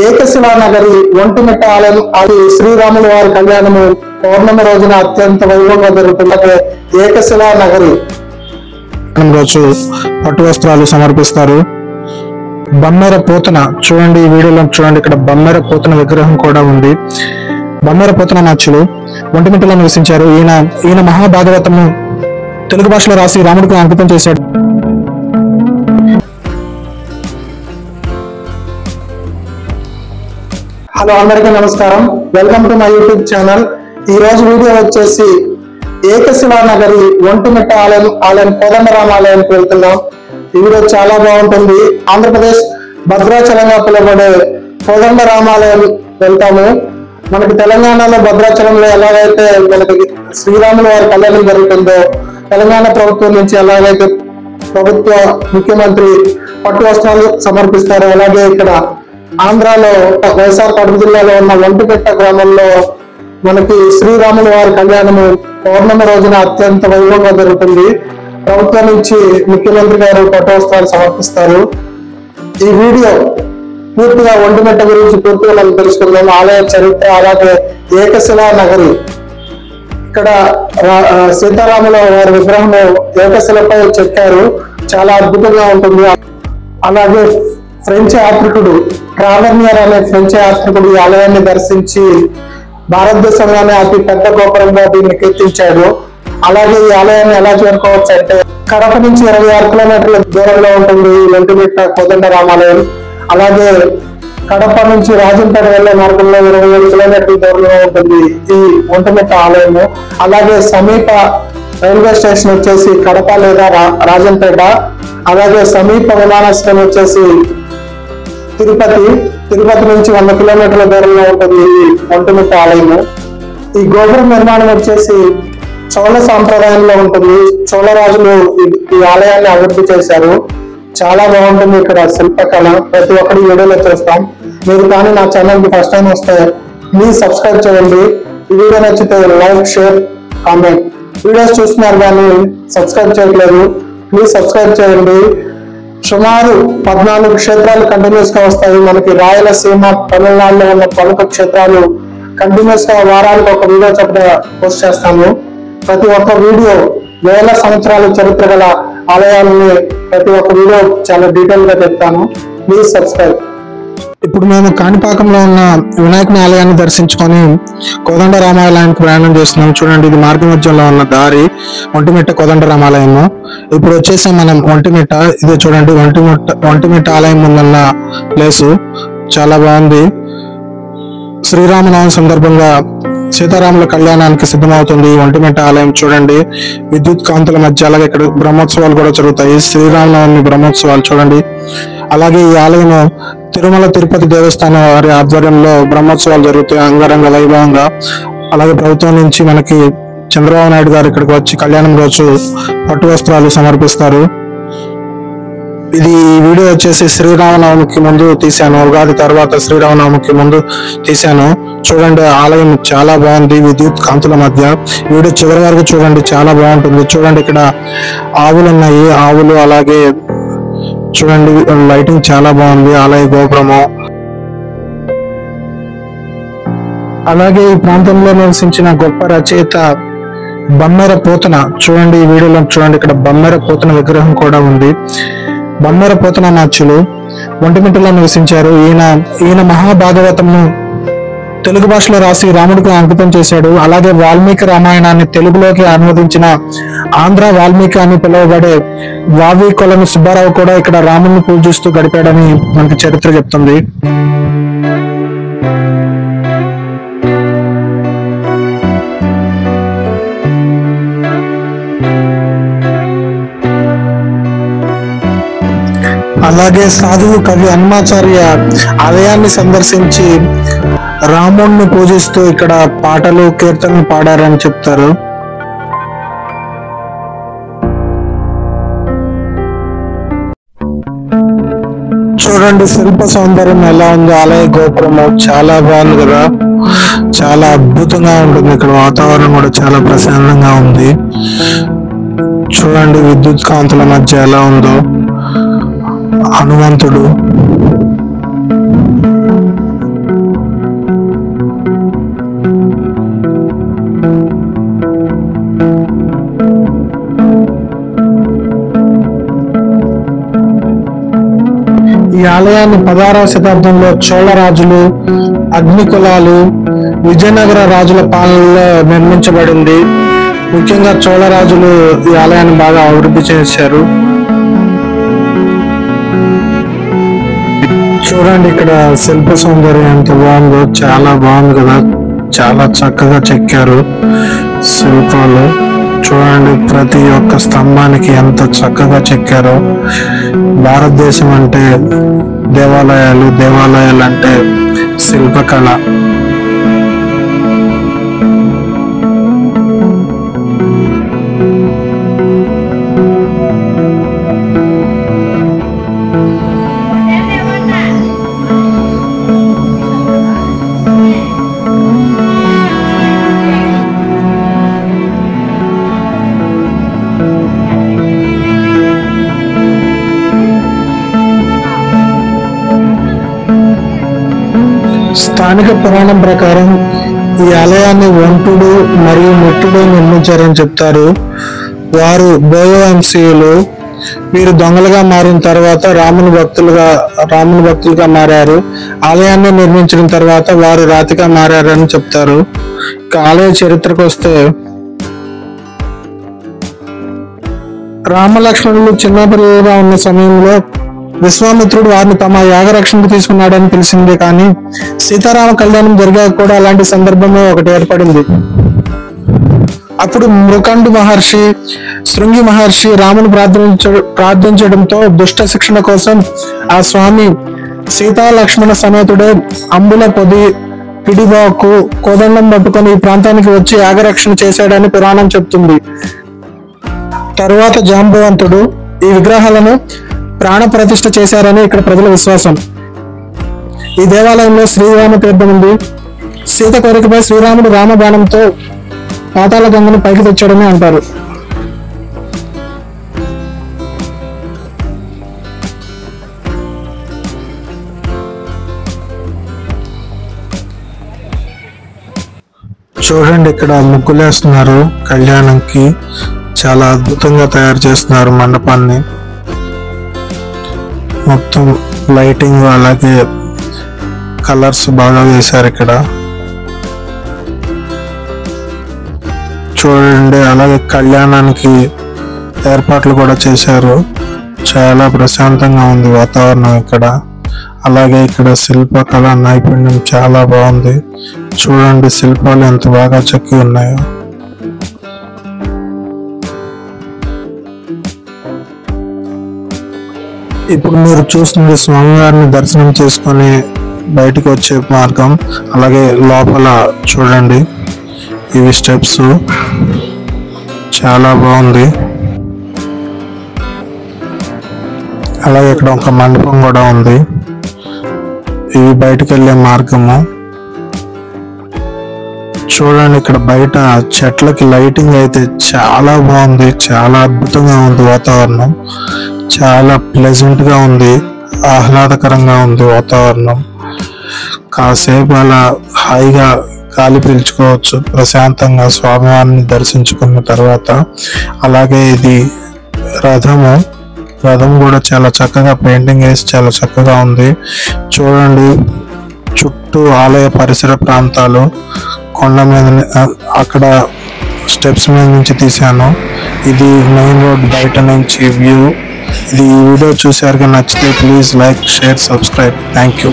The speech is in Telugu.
ఏకశిలా నగరి ఒంటిమిట్ట ఆలయం అది శ్రీరాముల వారి కళ్యాణము పౌర్ణమి రోజున అత్యంత వైభవంగా జరుగుతుంది. ఏకశిలా నగరి రోజు పట్టు వస్త్రాలు సమర్పిస్తారు. బమ్మెర పోతన చూడండి, ఈ వీడియోలో చూడండి, ఇక్కడ బమ్మెర పోతన విగ్రహం కూడా ఉంది. బమ్మెర పోతన నాచులు ఒంటిమిట్టలో నివసించారు. ఈయన మహాభాగవతము తెలుగు భాషలో రాసి రాముడికి అంకితం చేశాడు. హలో, అందరికీ నమస్కారం. Welcome to my YouTube channel. ఈ రోజు వీడియో వచ్చేసి ఏకశిలా నగరి ఒంటిమిట్ట ఆలయం కోదండరామాలయానికి వెళ్తున్నాం. ఈ వీడియో చాలా బాగుంటుంది. ఆంధ్రప్రదేశ్ భద్రాచలంగా పిలువబడే కోదండరామాలయం వెళ్తాము. మనకి తెలంగాణలో భద్రాచలంలో ఎలాగైతే మనకి శ్రీరాముల వారి కళ్యాణం జరుగుతుందో, తెలంగాణ ప్రభుత్వం నుంచి ఎలాగైతే ప్రభుత్వ ముఖ్యమంత్రి పట్టు వస్త్రాలు సమర్పిస్తారో, అలాగే ఇక్కడ ఆంధ్రాలో వైఎస్ఆర్ కడప జిల్లాలో ఉన్న ఒంటిమిట్ట గ్రామంలో మనకి శ్రీరాముల వారి కళ్యాణము పౌర్ణమి రోజున అత్యంత వైభవంగా జరుగుతుంది. ప్రభుత్వం నుంచి ముఖ్యమంత్రి గారు పట్టు వస్త్రాలు సమర్పిస్తారు. ఈ వీడియో పూర్తిగా ఒంటిమిట్ట గురించి పూర్తిగా మనం తెలుసుకుందాం. ఆలయ చరిత్ర, అలాగే ఏకశిలా నగరి. ఇక్కడ సీతారాముల వారి విగ్రహం ఏకశిలపై చెక్కారు. చాలా అద్భుతంగా ఉంటుంది. అలాగే ఫ్రెంచ్ యాత్రికుడు ట్రావెర్నియర్ అనే ఫ్రెంచ్ యాత్రికుడు ఈ ఆలయాన్ని దర్శించి భారతదేశంలోనే అతి పెద్ద గోపురంగా దీన్ని కీర్తించాడు. అలాగే ఈ ఆలయాన్ని ఎలా చేరుకోవచ్చు అంటే, కడప నుంచి 26 కిలోమీటర్ల దూరంలో ఉంటుంది ఈ ఒంటిమిట్ట కోదండరామాలయం. అలాగే కడప నుంచి రాజంపేట వెళ్లే మార్గంలో 27 కిలోమీటర్ల దూరంలో ఉంటుంది ఈ ఒంటిమిట్ట ఆలయము. అలాగే సమీప రైల్వే స్టేషన్ వచ్చేసి కడప లేదా రాజంపేట. అలాగే సమీప విమానాశ్రయం వచ్చేసి తిరుపతి నుంచి 100 కిలోమీటర్ల దూరంలో ఉంటుంది ఈ ఒంటిమిట్ట ఆలయము. ఈ గోపురం నిర్మాణం వచ్చేసి చోళ సాంప్రదాయంలో ఉంటుంది. చోళ రాజులు ఈ ఆలయాన్ని అభివృద్ధి చేశారు. చాలా బాగుంటుంది ఇక్కడ శిల్పకళ. ప్రతి ఒక్కరి వీడియోలో చూస్తాం. మీరు కానీ నా ఛానల్ కి ఫస్ట్ టైం వస్తే ప్లీజ్ సబ్స్క్రైబ్ చేయండి. ఈ వీడియో నచ్చితే లైక్, షేర్, కామెంట్. వీడియోస్ చూస్తున్నారు కానీ సబ్స్క్రైబ్ చేయట్లేదు, ప్లీజ్ సబ్స్క్రైబ్ చేయండి. సుమారు 14 క్షేత్రాలు కంటిన్యూస్ గా వస్తాయి. మనకి రాయలసీమ, తమిళనాడులో ఉన్న ప్రముఖ క్షేత్రాలు కంటిన్యూస్ గా వారానికి ఒక వీడియో చొప్పున పోస్ట్ చేస్తాము. ప్రతి ఒక్క వీడియో వేల సంవత్సరాల చరిత్ర గల ఆలయాలని ప్రతి ఒక్క వీడియో చాలా డీటెయిల్ గా చెప్తాను. Please subscribe. ఇప్పుడు మేము కాణిపాకంలో ఉన్న వినాయకుని ఆలయాన్ని దర్శించుకొని కోదండరామాలయానికి ప్రయాణం చేస్తున్నాం. చూడండి, ఇది మార్గ మధ్యంలో ఉన్న దారి ఒంటిమిట్ట కోదండరామాలయము. ఇప్పుడు వచ్చేసి మనం ఒంటిమిట్ట, ఇదే చూడండి ఒంటిమిట్ట ఆలయం ముందున్న ప్లేసు చాలా బాగుంది. శ్రీరామనవమి సందర్భంగా సీతారాముల కళ్యాణానికి సిద్ధమవుతుంది ఒంటిమిట్ట ఆలయం. చూడండి, విద్యుత్ కాంతుల మధ్య, అలాగే ఇక్కడ బ్రహ్మోత్సవాలు కూడా జరుగుతాయి. శ్రీరామనవమి బ్రహ్మోత్సవాలు చూడండి. అలాగే ఈ ఆలయము తిరుమల తిరుపతి దేవస్థానం వారి ఆధ్వర్యంలో బ్రహ్మోత్సవాలు జరుగుతాయి అంగరంగ వైభవంగా. అలాగే ప్రభుత్వం నుంచి మనకి చంద్రబాబు నాయుడు గారు ఇక్కడికి వచ్చి కళ్యాణం రోజు పట్టు వస్త్రాలు సమర్పిస్తారు. ఇది వీడియో వచ్చేసి శ్రీరామనవమికి ముందు తీశాను, ఉగాది తర్వాత శ్రీరామనవమికి ముందు తీశాను. చూడండి, ఆలయం చాలా బాగుంది విద్యుత్ కాంతుల మధ్య. వీడియో చివరి వరకు చూడండి, చాలా బాగుంటుంది. చూడండి, ఇక్కడ ఆవులు ఉన్నాయి, ఆవులు. అలాగే చూడండి, లైటింగ్ చాలా బాగుంది. ఆలయ గోపురము. అలాగే ఈ ప్రాంతంలో నివసించిన గొప్ప రచయిత బమ్మెర పోతన చూడండి, ఈ వీడియోలో చూడండి, ఇక్కడ బమ్మెర పోతన విగ్రహం కూడా ఉంది. బమ్మెర పోతన నాచులు ఒంటిమిట్టలో నివసించారు. ఈయన మహాభాగవతము తెలుగు భాషలో రాసి రాముడికి అంకితం చేశాడు. అలాగే వాల్మీకి రామాయణాన్ని తెలుగులోకి అనువదించిన ఆంధ్ర వాల్మీకి అని పిలువబడే వావి కొలను సుబ్బారావు కూడా ఇక్కడ రాముడిని పూజిస్తూ గడిపాడని మనకి చరిత్ర చెప్తుంది. అలాగే సాధువు కవి హనుమాచార్య ఆలయాన్ని సందర్శించి రాముడిని పూజిస్తూ ఇక్కడ పాటలు, కీర్తనలు పాడారని చెప్తారు. చూడండి, శిల్ప సౌందర్యం ఎలా ఉందో. ఆలయ గోపురము చాలా బాగుంది కదా, చాలా అద్భుతంగా ఉంటుంది. ఇక్కడ వాతావరణం కూడా చాలా ప్రశాంతంగా ఉంది. చూడండి, విద్యుత్ కాంతుల మధ్య ఎలా ఉందో. హనుమంతుడు 16వ శతాబ్దంలో చోళ రాజులు, అగ్నికులాలు, విజయనగర రాజుల పాలనలో నిర్మించబడింది. ముఖ్యంగా చోళ రాజులు ఈ ఆలయాన్ని బాగా అభివృద్ధి చేశారు. చూడండి ఇక్కడ శిల్ప సౌందర్యం ఎంత బాగుందో, చాలా బాగుంది కదా, చాలా చక్కగా చెక్కారు శిల్పాలు. చూడండి ప్రతి ఒక్క స్తంభానికి ఎంత చక్కగా చెక్కారో. భారతదేశం అంటే దేవాలయాలు, దేవాలయాలు అంటే శిల్పకళ. స్థానిక పురాణం ప్రకారం ఈ ఆలయాన్ని ఒంటుడు మరియు ముట్టుడు నిర్మించారని చెప్తారు. వారు బోయ వంశీయులు. వీరు దొంగలుగా మారిన తర్వాత రాముని భక్తులుగా మారారు. ఆలయాన్ని నిర్మించిన తర్వాత వారు రాతిగా మారారని చెప్తారు. ఇక ఆలయ చరిత్రకు వస్తే, రామలక్ష్మణులు చిన్నపిల్లలుగా ఉన్న సమయంలో విశ్వామిత్రుడు వారిని తమ యాగరక్షణకు తీసుకున్నాడని తెలిసిందే. కానీ సీతారామ కళ్యాణం జరిగాక కూడా అలాంటి సందర్భమే ఒకటి ఏర్పడింది. అప్పుడు మృకండు మహర్షి, శృంగి మహర్షి రాముని ప్రార్థించడంతో దుష్ట శిక్షణ కోసం ఆ స్వామి సీతా లక్ష్మణ సమేతుడే అంబుల పొది, పిడిబాకు, కోదండం పట్టుకొని ఈ ప్రాంతానికి వచ్చి యాగరక్షణ చేశాడని పురాణం చెప్తుంది. తరువాత జాంబవంతుడు ఈ విగ్రహాలను ప్రాణ ప్రతిష్ఠ చేశారని ఇక్కడ ప్రజల విశ్వాసం. ఈ దేవాలయంలో శ్రీరామ తీర్థం ఉంది. సీత కోరికపై శ్రీరాముడు రామబాణంతో పాతాళ గంగను పైకి తెచ్చాడని అంటారు. చూడండి ఇక్కడ ముగ్గులేస్తున్నారు కళ్యాణంకి. చాలా అద్భుతంగా తయారు చేస్తున్నారు మండపాన్ని. మొత్తం లైటింగ్ అలాగే కలర్స్ బాగా వేశారు ఇక్కడ. చూడండి అలాగే కళ్యాణానికి ఏర్పాట్లు కూడా చేశారు. చాలా ప్రశాంతంగా ఉంది వాతావరణం ఇక్కడ. అలాగే ఇక్కడ శిల్పకళ నైపుణ్యం చాలా బాగుంది. చూడండి శిల్పాలు ఎంత బాగా చెక్కి ఉన్నాయో. ఇప్పుడు మీరు చూస్తుంది స్వామివారిని దర్శనం చేసుకొని బయటకు వచ్చే మార్గం. అలాగే లోపల చూడండి ఇవి స్టెప్స్, చాలా బాగుంది. అలాగే ఇక్కడ ఒక మండపం కూడా ఉంది. ఇవి బయటకు వెళ్ళే మార్గము. చూడండి ఇక్కడ బయట చెట్లకి లైటింగ్ అయితే చాలా బాగుంది. చాలా అద్భుతంగా ఉంది వాతావరణం. చాలా ప్లెజెంట్ గా ఉంది, ఆహ్లాదకరంగా ఉంది వాతావరణం. కాసేపు అలా హాయిగా గాలి పీల్చుకోవచ్చు ప్రశాంతంగా స్వామివారిని దర్శించుకున్న తర్వాత. అలాగే ఇది రథం కూడా చాలా చక్కగా పెయింటింగ్ వేసి చాలా చక్కగా ఉంది. చూడండి చుట్టూ ఆలయ పరిసర ప్రాంతాలు, కొండ మీద అక్కడ స్టెప్స్ మీద నుంచి తీశాను. ఇది మెయిన్ రోడ్ బయట నుంచి వ్యూ. ఇది ఈ వీడియో చూసారుగా, నచ్చితే please like, share, subscribe. Thank you.